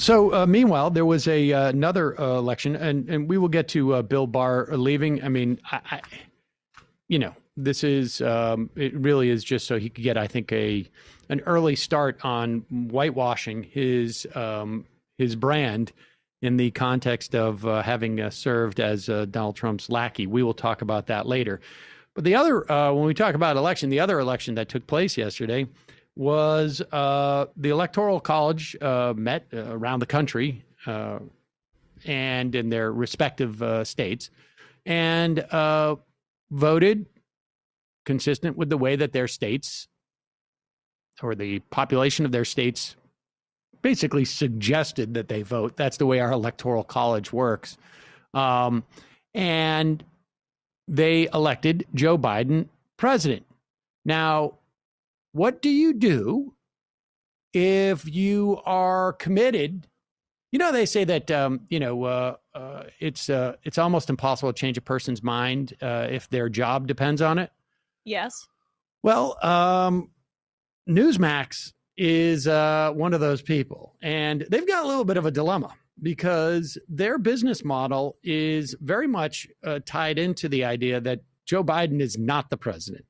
So meanwhile, there was another election, and we will get to Bill Barr leaving. I mean, this is it really is just so he could get, I think, an early start on whitewashing his brand in the context of having served as Donald Trump's lackey. We will talk about that later. But the other, when we talk about election, the other election that took place yesterday was the Electoral College met around the country and in their respective states and voted consistent with the way that their states or the population of their states basically suggested that they vote. That's the way our Electoral College works. And they elected Joe Biden president. Now, what do you do if you are committed? They say that, it's almost impossible to change a person's mind if their job depends on it. Yes. Well, Newsmax is one of those people, and they've got a little bit of a dilemma because their business model is very much tied into the idea that Joe Biden is not the president.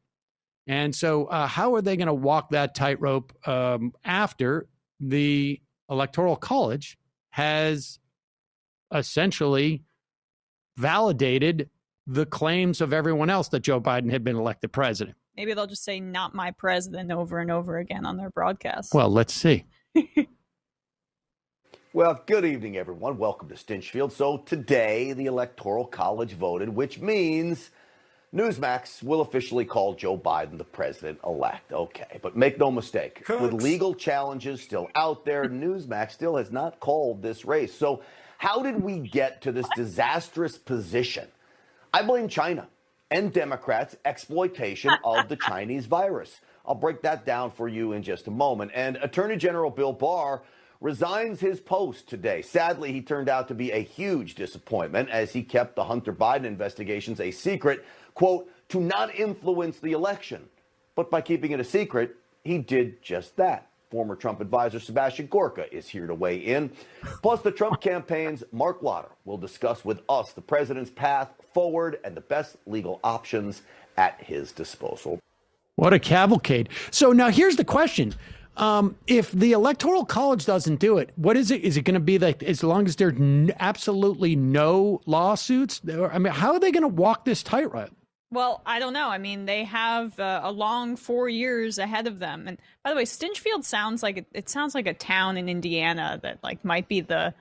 And so how are they going to walk that tightrope after the Electoral College has essentially validated the claims of everyone else that Joe Biden had been elected president? Maybe they'll just say "not my president" over and over again on their broadcast. Well, let's see. Well, good evening, everyone. Welcome to Stinchfield. So today, the Electoral College voted, which means Newsmax will officially call Joe Biden the president-elect. Okay, but make no mistake, with legal challenges still out there, Newsmax still has not called this race. So how did we get to this disastrous position? I blame China and Democrats' exploitation of the Chinese virus. I'll break that down for you in just a moment. And Attorney General Bill Barr resigns his post today. Sadly, he turned out to be a huge disappointment as he kept the Hunter Biden investigations a secret, quote, to not influence the election. But by keeping it a secret, he did just that. Former Trump advisor Sebastian Gorka is here to weigh in. Plus, the Trump campaign's Mark Lauder will discuss with us the president's path forward and the best legal options at his disposal. What a cavalcade. So now here's the question. If the Electoral College doesn't do it, what is it? Is it going to be like as long as there's absolutely no lawsuits? I mean, how are they going to walk this tightrope? Well, I don't know. I mean, they have a long 4 years ahead of them. And by the way, Stinchfield sounds like it sounds like a town in Indiana that like might be the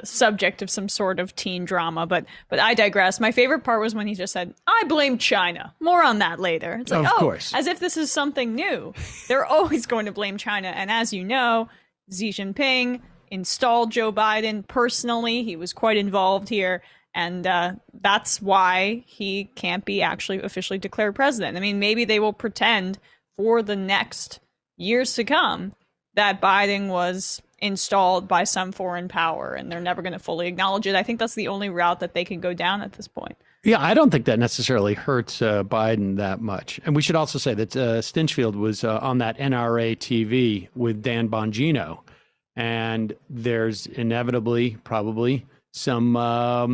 subject of some sort of teen drama. But I digress. My favorite part was when he just said, "I blame China." More on that later. It's like, of course, as if this is something new. They're always going to blame China. And as you know, Xi Jinping installed Joe Biden personally. He was quite involved here. And that's why he can't be actually officially declared president. I mean, maybe they will pretend for the next years to come that Biden was installed by some foreign power and they're never going to fully acknowledge it. I think that's the only route that they can go down at this point. Yeah, I don't think that necessarily hurts Biden that much. And we should also say that Stinchfield was on that NRA TV with Dan Bongino. And there's inevitably probably some a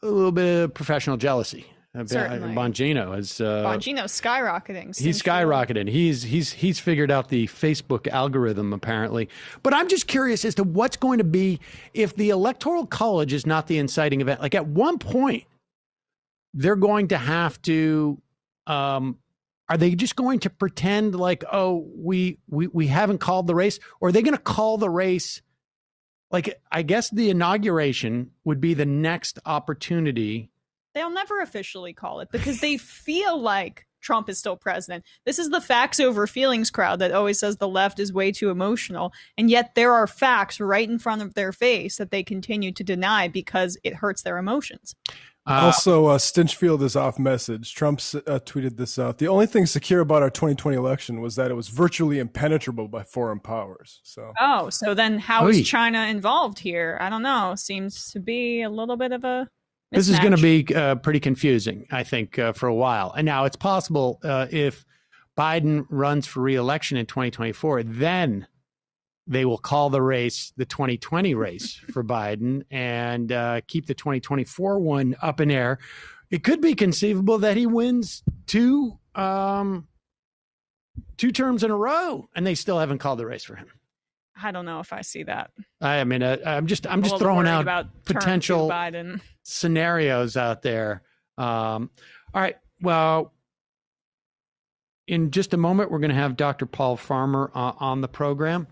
little bit of professional jealousy. Certainly. Bongino's skyrocketing. He's skyrocketed. He's figured out the Facebook algorithm, apparently. But I'm just curious as to what's going to be if the Electoral College is not the inciting event. Like at one point, they're going to have to, are they just going to pretend like, oh, we haven't called the race? Or are they going to call the race? Like, I guess the inauguration would be the next opportunity. They'll never officially call it because they feel like Trump is still president. This is the facts over feelings crowd that always says the left is way too emotional. And yet there are facts right in front of their face that they continue to deny because it hurts their emotions. Also, Stinchfield is off message. Trump tweeted this out. The only thing secure about our 2020 election was that it was virtually impenetrable by foreign powers. So then how is China involved here? I don't know. Seems to be a little bit of a mismatch. This is going to be pretty confusing, I think, for a while. And now it's possible if Biden runs for re-election in 2024, then they will call the race the 2020 race for Biden and keep the 2024 one up in air. It could be conceivable that he wins two terms in a row, and they still haven't called the race for him. I don't know if I see that. I mean, I'm just I'm throwing out about potential Biden scenarios out there. All right. Well, in just a moment, we're going to have Dr. Paul Farmer on the program.